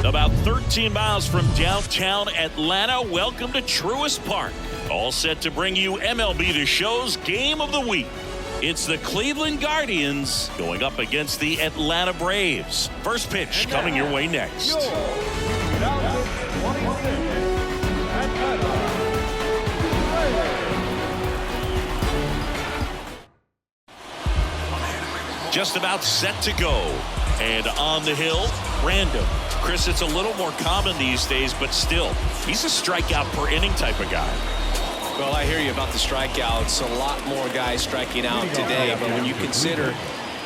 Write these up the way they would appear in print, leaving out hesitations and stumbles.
About 13 miles from downtown Atlanta, welcome to Truist Park. All set to bring you MLB The Show's Game of the Week. It's the Cleveland Guardians going up against the Atlanta Braves. First pitch coming your way next. Just about set to go. And on the hill, Random. Chris, it's a little more common these days, but still, he's a strikeout per inning type of guy. Well, I hear you about the strikeouts. A lot more guys striking out today, but when you consider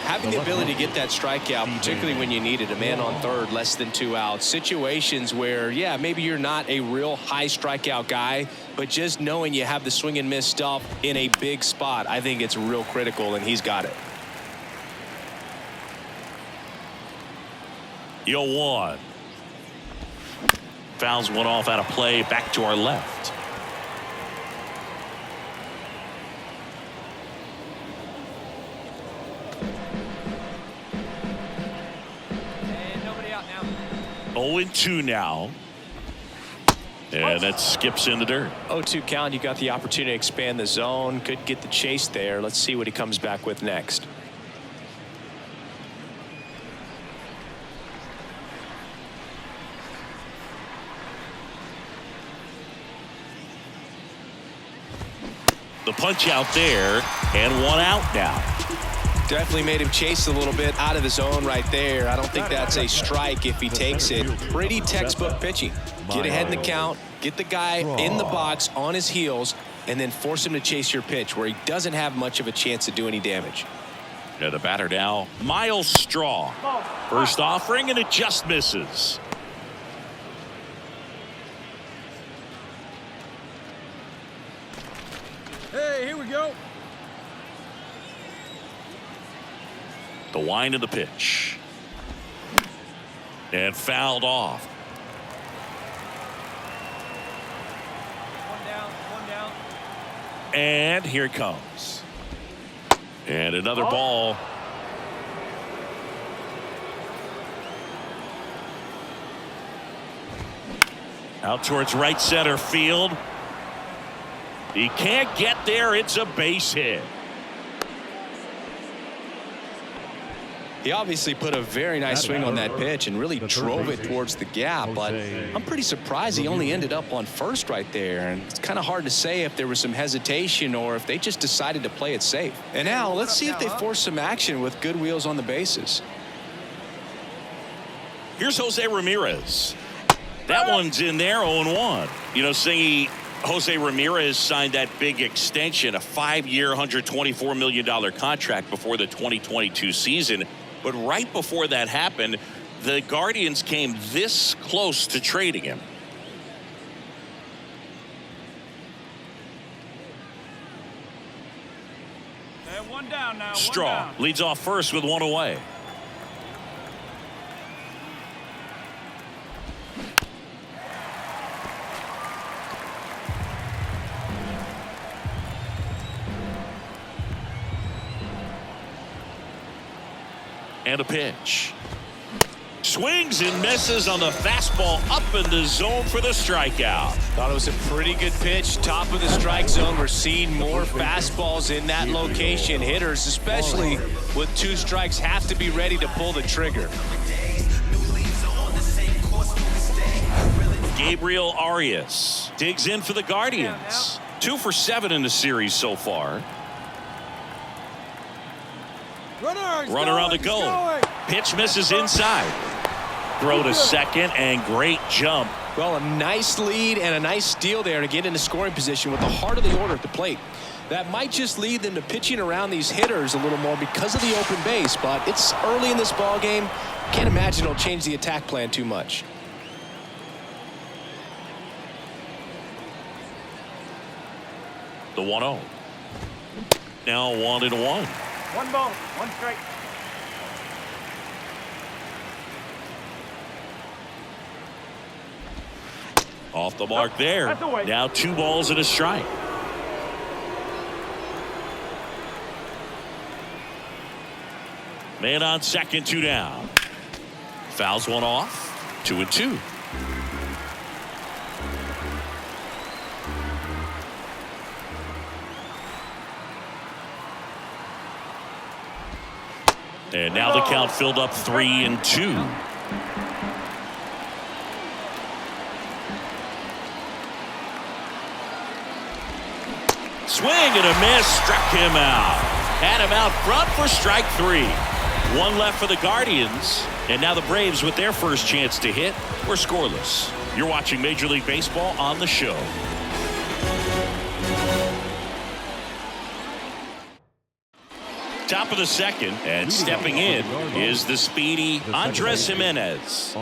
having the ability to get that strikeout, particularly when you need it, a man on third, less than 2 outs, situations where, yeah, maybe you're not a real high strikeout guy, but just knowing you have the swing and miss stuff in a big spot, I think it's real critical, and he's got it. 0-1. Fouls one off out of play, back to our left. And nobody out now. 0-2 now. And that skips in the dirt. 0-2 count. You got the opportunity to expand the zone. Could get the chase there. Let's see what he comes back with next. The punch out there, and 1 out now. Definitely made him chase a little bit out of the zone right there. I don't think that's a strike if he takes it. Pretty textbook pitching. Get ahead in the count, get the guy in the box on his heels, and then force him to chase your pitch where he doesn't have much of a chance to do any damage. Yeah, the batter now, Miles Straw. First offering, and it just misses. Hey, here we go. The wind of the pitch. And fouled off. One down. And here it comes. And another ball. Out towards right center field. He can't get there. It's a base hit. He obviously put a very nice swing on that pitch and really drove it towards the gap, but I'm pretty surprised he only ended up on first right there, and it's kind of hard to say if there was some hesitation or if they just decided to play it safe. And now let's see if they force some action with good wheels on the bases. Here's Jose Ramirez. That one's in there, 0-1. You know, Singy, Jose Ramirez signed that big extension, a 5-year, $124 million contract before the 2022 season. But right before that happened, the Guardians came this close to trading him. And one down now. Straw leads off first with 1 away. And a pitch. Swings and misses on the fastball up in the zone for the strikeout. Thought it was a pretty good pitch. Top of the strike zone. We're seeing more fastballs in that location. Hitters, especially with 2 strikes, have to be ready to pull the trigger. Gabriel Arias digs in for the Guardians. 2 for 7 in the series so far. Runner on the go. Pitch misses inside. Throw to second and great jump. Well, a nice lead and a nice steal there to get into scoring position with the heart of the order at the plate. That might just lead them to pitching around these hitters a little more because of the open base, but it's early in this ball game. Can't imagine it'll change the attack plan too much. The 1-0. Now 1-1. 1 ball, 1 strike. Off the mark there. That's away. Now 2 balls and a strike. Man on second, 2 down. Fouls one off. 2-2. And now the count filled up 3-2. Swing and a miss, struck him out. Had him out front for strike 3. 1 left for the Guardians, and now the Braves with their first chance to hit. We're scoreless. You're watching Major League Baseball on the show. Top of the second, and stepping in is the speedy Andres Jimenez.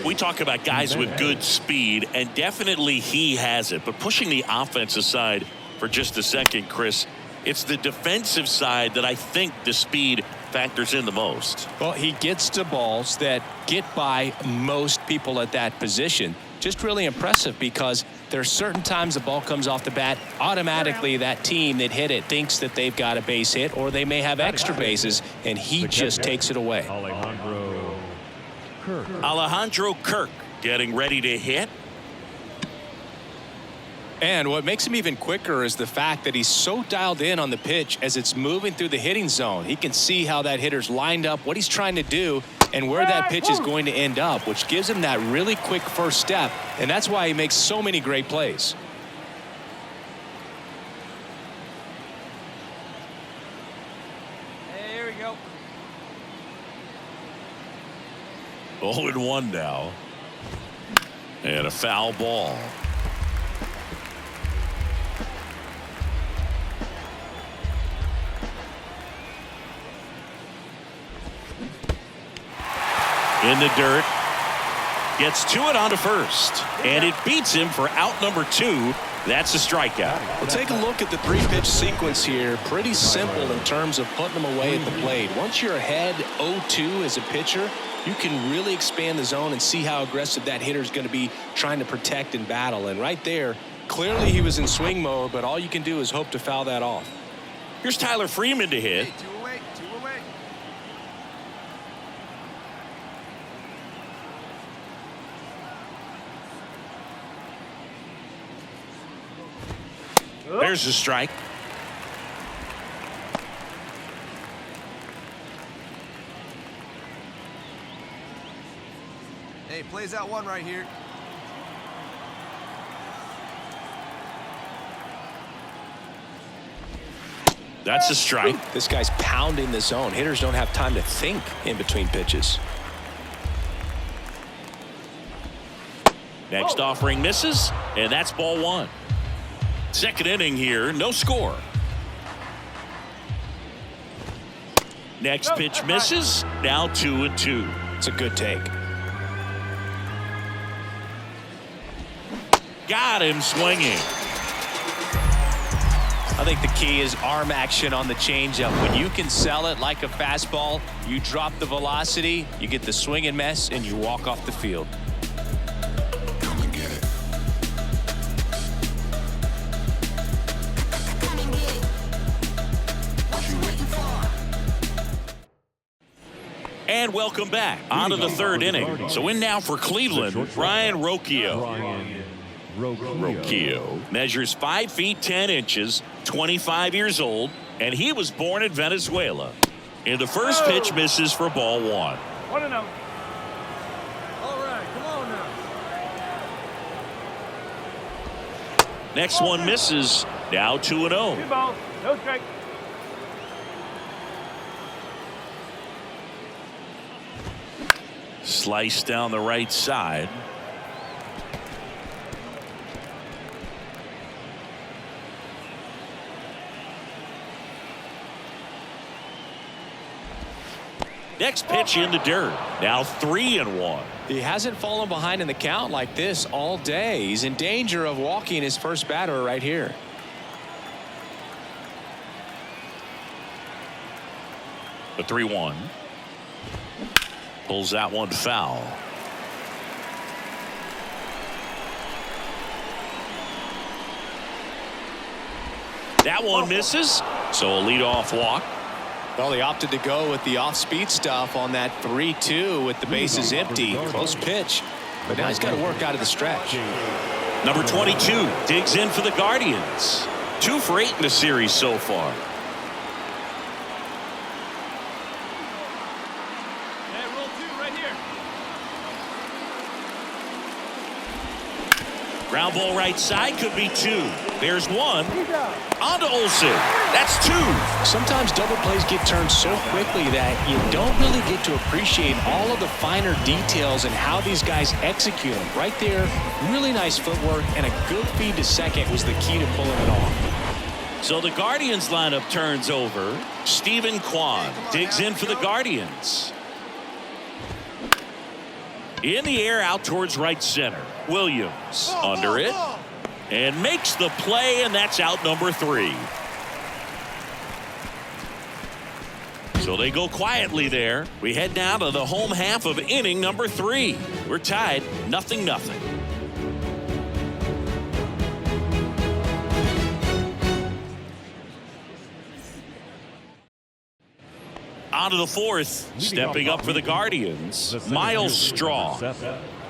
We talk about guys with good speed, and definitely he has it. But pushing the offensive side for just a second, Chris, it's the defensive side that I think the speed factors in the most. Well, he gets to balls that get by most people at that position. Just really impressive because there are certain times the ball comes off the bat, automatically that team that hit it thinks that they've got a base hit or they may have extra bases, and he just takes it away. Alejandro Kirk getting ready to hit. And what makes him even quicker is the fact that he's so dialed in on the pitch as it's moving through the hitting zone. He can see how that hitter's lined up, what he's trying to do, and where that pitch is going to end up, which gives him that really quick first step, and that's why he makes so many great plays. Hey, here we go. 0-1 now. And a foul ball. In the dirt, gets to it onto first, and it beats him for out number 2. That's a strikeout. Well, take a look at the 3-pitch sequence here. Pretty simple in terms of putting them away at the plate. Once you're ahead 0-2 as a pitcher, you can really expand the zone and see how aggressive that hitter is going to be trying to protect and battle. And right there, clearly he was in swing mode, but all you can do is hope to foul that off. Here's Tyler Freeman to hit. Hey, 2 away, 2 away. There's a strike. Hey, plays out 1 right here. That's a strike. This guy's pounding the zone. Hitters don't have time to think in between pitches. Next offering misses, and that's ball 1. Second inning here, no score. Next pitch misses, now 2-2. It's a good take. Got him swinging. I think the key is arm action on the changeup. When you can sell it like a fastball, you drop the velocity, you get the swing and miss, and you walk off the field. Come and get it. Come and get it. What you waiting for? And welcome back onto the 3rd inning. So in now for Cleveland, Brian Rocchio. Rocchio measures 5 feet 10 inches, 25 years old, and he was born in Venezuela. And the first pitch misses for ball 1. 1-0. All right, come on now. Next one misses, now 2-0. 2 balls, no strike. Slice down the right side. Next pitch in the dirt. Now 3-1. He hasn't fallen behind in the count like this all day. He's in danger of walking his first batter right here. The 3-1. Pulls that one foul. That one misses. So a leadoff walk. Well, they opted to go with the off-speed stuff on that 3-2 with the bases empty. Close pitch. But now he's got to work out of the stretch. Number 22 digs in for the Guardians. 2 for 8 in the series so far. Hey, roll 2 right here. Ground ball right side, could be 2. There's 1. On to Olsen. That's 2. Sometimes double plays get turned so quickly that you don't really get to appreciate all of the finer details and how these guys execute them. Right there, really nice footwork, and a good feed to second was the key to pulling it off. So the Guardians lineup turns over. Stephen Kwan digs in for the Guardians. In the air, out towards right center. Williams under it and makes the play, and that's out number 3. So they go quietly there. We head now to the home half of inning number 3. We're tied 0-0. On to the 4th, stepping up for the Guardians, Miles Straw.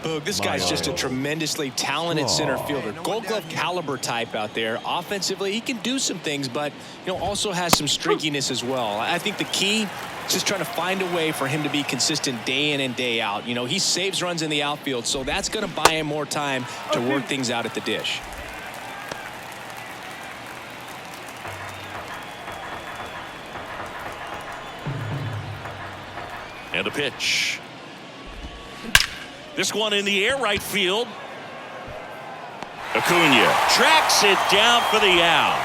Boog, this guy's just a tremendously talented center fielder. Gold Glove caliber type out there. Offensively, he can do some things, but also has some streakiness as well. I think the key is just trying to find a way for him to be consistent day in and day out. He saves runs in the outfield, so that's going to buy him more time to work things out at the dish. And a pitch. This one in the air, right field. Acuna tracks it down for the out.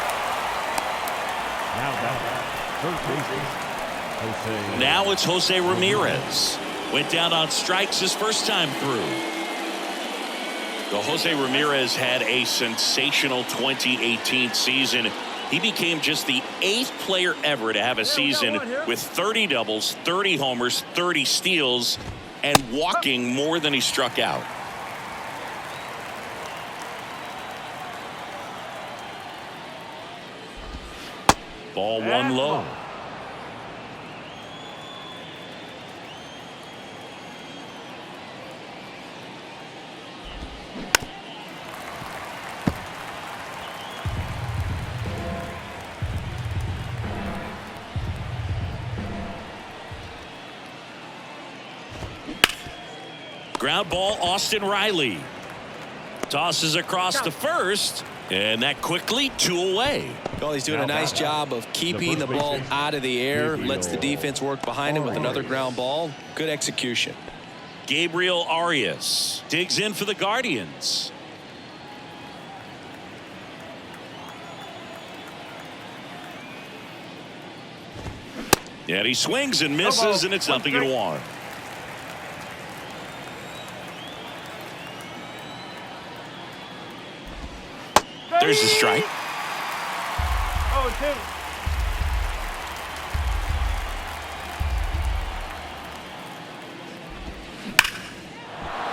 Now it's Jose Ramirez. Went down on strikes his first time through. Well, Jose Ramirez had a sensational 2018 season. He became just the 8th player ever to have a season with 30 doubles, 30 homers, 30 steals, and walking more than he struck out. Ball 1 low. Ground ball, Austin Riley. Tosses across to first, and that quickly 2 away. Well, he's doing a nice job of keeping the ball out of the air, lets the defense work behind him with another ground ball. Good execution. Gabriel Arias digs in for the Guardians. And he swings and misses, and it's 0-1. There's the strike. 0-2.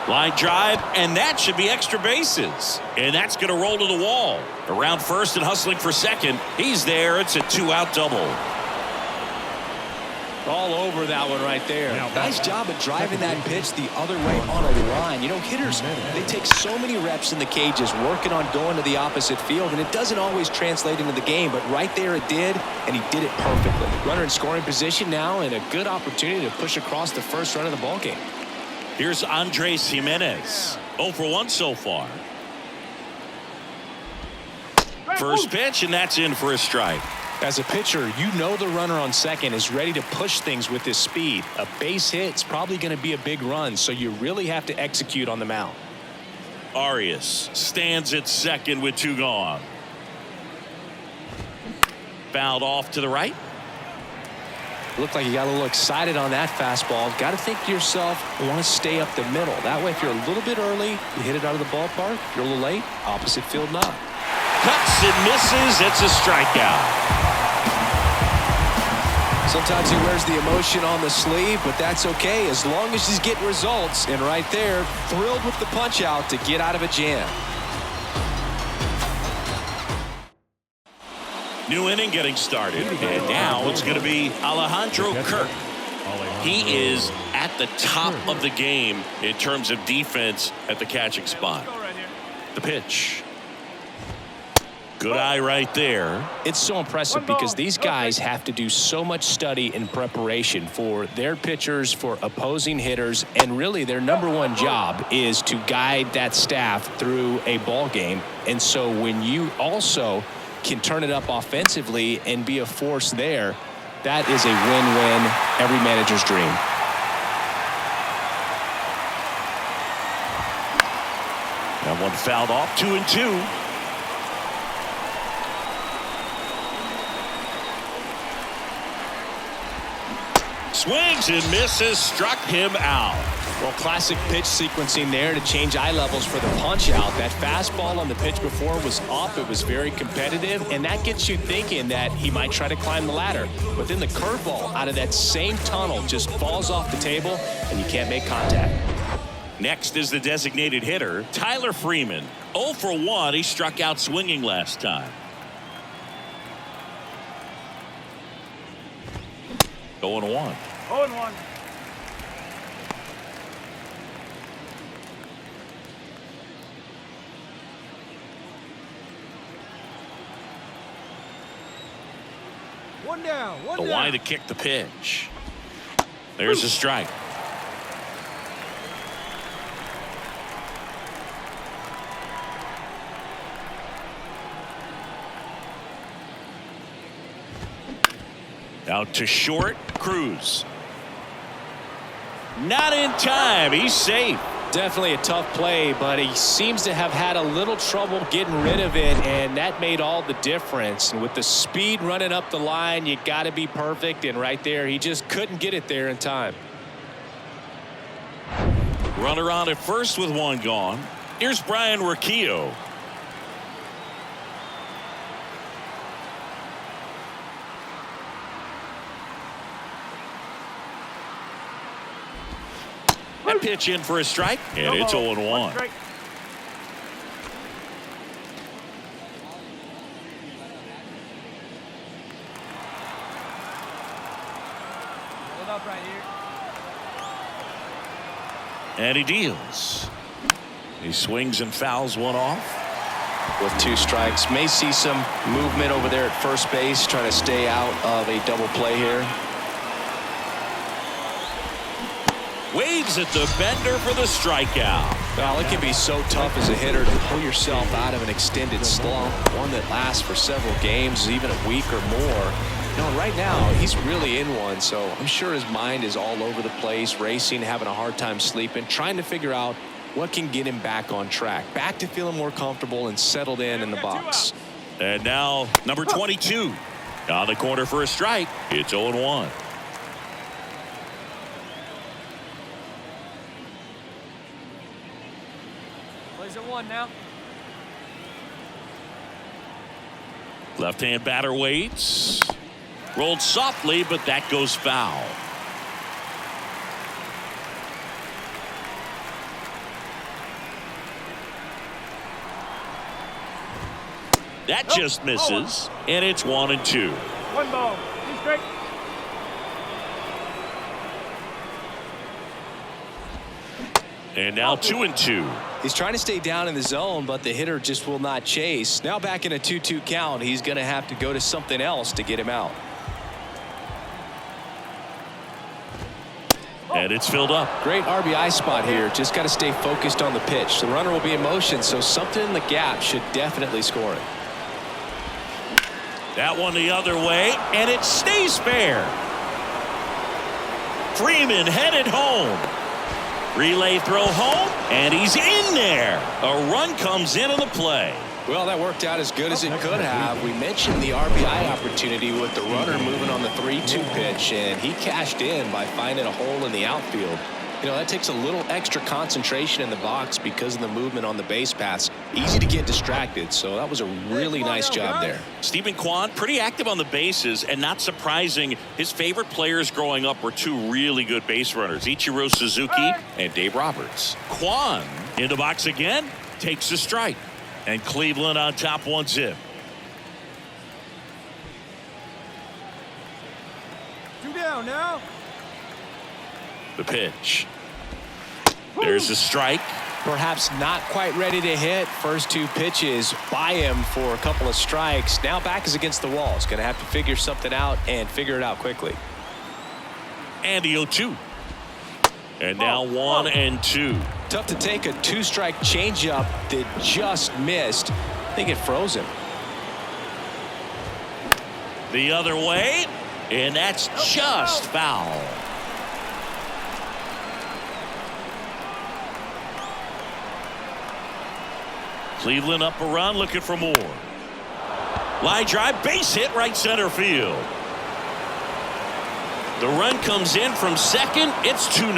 Line drive, and that should be extra bases. And that's going to roll to the wall. Around first and hustling for second. He's there. It's a 2-out double. All over that one right there. Nice job of driving that pitch the other way on a line. Hitters, they take so many reps in the cages working on going to the opposite field, and it doesn't always translate into the game, but right there it did, and he did it perfectly. Runner in scoring position now, and a good opportunity to push across the first run of the ballgame. Here's Andres Jimenez. 0 for 1 so far. First pitch, and that's in for a strike. As a pitcher, you know the runner on second is ready to push things with his speed. A base hit's probably going to be a big run, so you really have to execute on the mound. Arias stands at second with 2 gone. Fouled off to the right. Looked like you got a little excited on that fastball. Got to think to yourself, I want to stay up the middle. That way, if you're a little bit early, you hit it out of the ballpark. If you're a little late, opposite field knob. Cuts and misses. It's a strikeout. Sometimes he wears the emotion on the sleeve, but that's okay as long as he's getting results. And right there, thrilled with the punch out to get out of a jam. New inning getting started, and now it's going to be Alejandro Kirk. He is at the top of the game in terms of defense at the catching spot. The pitch. Good eye right there. It's so impressive because these guys have to do so much study and preparation for their pitchers, for opposing hitters, and really their #1 job is to guide that staff through a ball game. And so when you also can turn it up offensively and be a force there, that is a win-win, every manager's dream. That one fouled off, 2-2. Swings and misses, struck him out. Well, classic pitch sequencing there to change eye levels for the punch out. That fastball on the pitch before was up. It was very competitive, and that gets you thinking that he might try to climb the ladder. But then the curveball out of that same tunnel just falls off the table, and you can't make contact. Next is the designated hitter, Tyler Freeman. 0 for 1. He struck out swinging last time. 0-1. 0-1. One down. One The down. line to kick the pitch. There's a strike. Out to short, Cruz. Not in time. He's safe. Definitely a tough play, but he seems to have had a little trouble getting rid of it, and that made all the difference. And with the speed running up the line, you got to be perfect, and right there, he just couldn't get it there in time. Runner on at first with 1 gone. Here's Brian Riccio. That pitch in for a strike, and it's 0-1. Hold up right here. And he deals. He swings and fouls one off. With 2 strikes, may see some movement over there at first base, trying to stay out of a double play here. Waves at the bender for the strikeout. Well, it can be so tough as a hitter to pull yourself out of an extended slump, one that lasts for several games, even a week or more. You know, right now, he's really in one, so I'm sure his mind is all over the place, racing, having a hard time sleeping, trying to figure out what can get him back on track, back to feeling more comfortable and settled in the box. And now, number 22. On the corner for a strike. It's 0-1. Plays at 1 now. Left-hand batter waits. Rolled softly, but that goes foul. That just misses, and it's 1-2. 1 ball. He's straight. And now 2-2. He's trying to stay down in the zone, but the hitter just will not chase. Now back in a 2-2 count, he's going to have to go to something else to get him out. And it's filled up. Great RBI spot here. Just got to stay focused on the pitch. The runner will be in motion, so something in the gap should definitely score it. That one the other way, and it stays fair. Freeman headed home. Relay throw home, and he's in there. A run comes into the play. Well, that worked out as good as it could have. We mentioned the RBI opportunity with the runner moving on the 3-2 pitch, and he cashed in by finding a hole in the outfield. You know, that takes a little extra concentration in the box because of the movement on the base paths. Easy to get distracted, so that was a really nice job there. Stephen Kwan, pretty active on the bases, and not surprising, his favorite players growing up were two really good base runners, Ichiro Suzuki and Dave Roberts. Kwan in the box again, takes a strike, and Cleveland on top 1-0. 2 down now. The pitch. There's a strike. Perhaps not quite ready to hit. First 2 pitches by him for a couple of strikes. Now back is against the wall. He's going to have to figure something out and figure it out quickly. And the 0-2. And now 1-2. Tough to take a 2-strike changeup that just missed. I think it froze him. The other way, and that's just foul. Cleveland up a run, looking for more. Line drive, base hit, right center field. The run comes in from second. It's 2-0.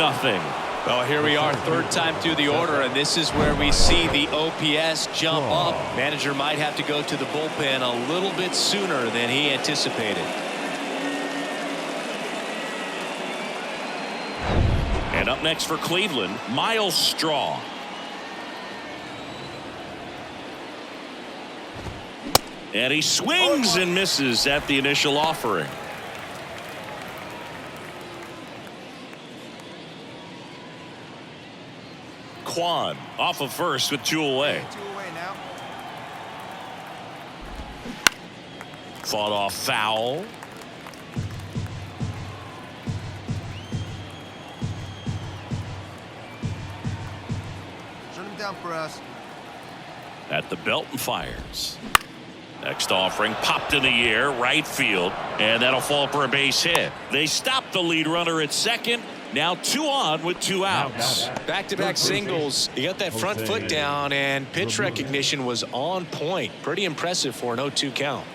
Well, here we are, third time through the order, and this is where we see the OPS jump up. Manager might have to go to the bullpen a little bit sooner than he anticipated. And up next for Cleveland, Miles Straw. And he swings and misses at the initial offering. Kwan off of first with 2 away. 2 away now. Fought off foul. Shut him down for us. At the belt and fires. Next offering popped in the air, right field, and that'll fall for a base hit. They stopped the lead runner at second. Now 2 on with 2 outs. Back-to-back singles. He got that front foot down, and pitch recognition was on point. Pretty impressive for an 0-2 count.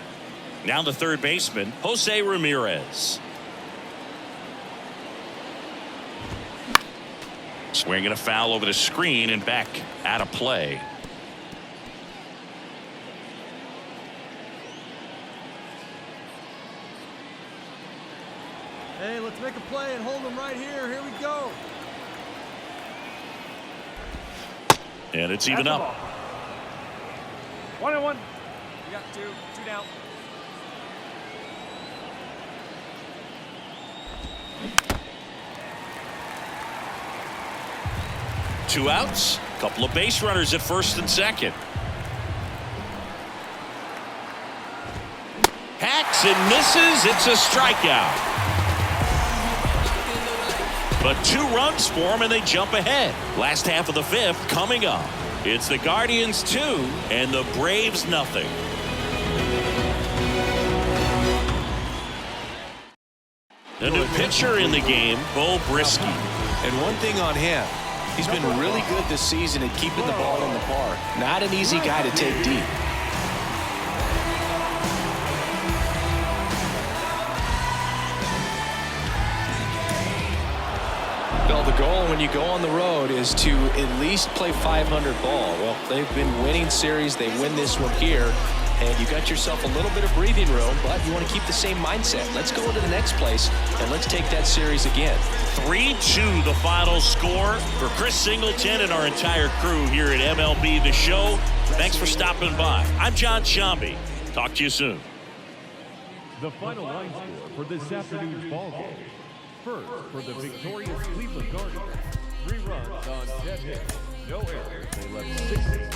Now the third baseman, Jose Ramirez. Swinging a foul over the screen and back out of play. Hey, let's make a play and hold them right here. Here we go. And it's even up. 1-1. We got 2 down. Two outs. Couple of base runners at first and second. Hacks and misses. It's a strikeout. But 2 runs for them, and they jump ahead. Last half of the 5th coming up. It's the Guardians 2 and the Braves nothing. The new pitcher in the game, Bo Brisky. And one thing on him, he's been really good this season at keeping the ball in the park. Not an easy guy to take deep. Well, the goal when you go on the road is to at least play 500 ball. Well, they've been winning series. They win this one here, and you got yourself a little bit of breathing room, but you want to keep the same mindset. Let's go into the next place, and let's take that series again. 3-2 the final score. For Chris Singleton and our entire crew here at MLB The Show, thanks for stopping by. I'm John Shambi. Talk to you soon. The final line score for this afternoon's ball game. First, for the victorious Cleveland Guardians, 3 runs on 10 hits, no errors. They left 6 innings.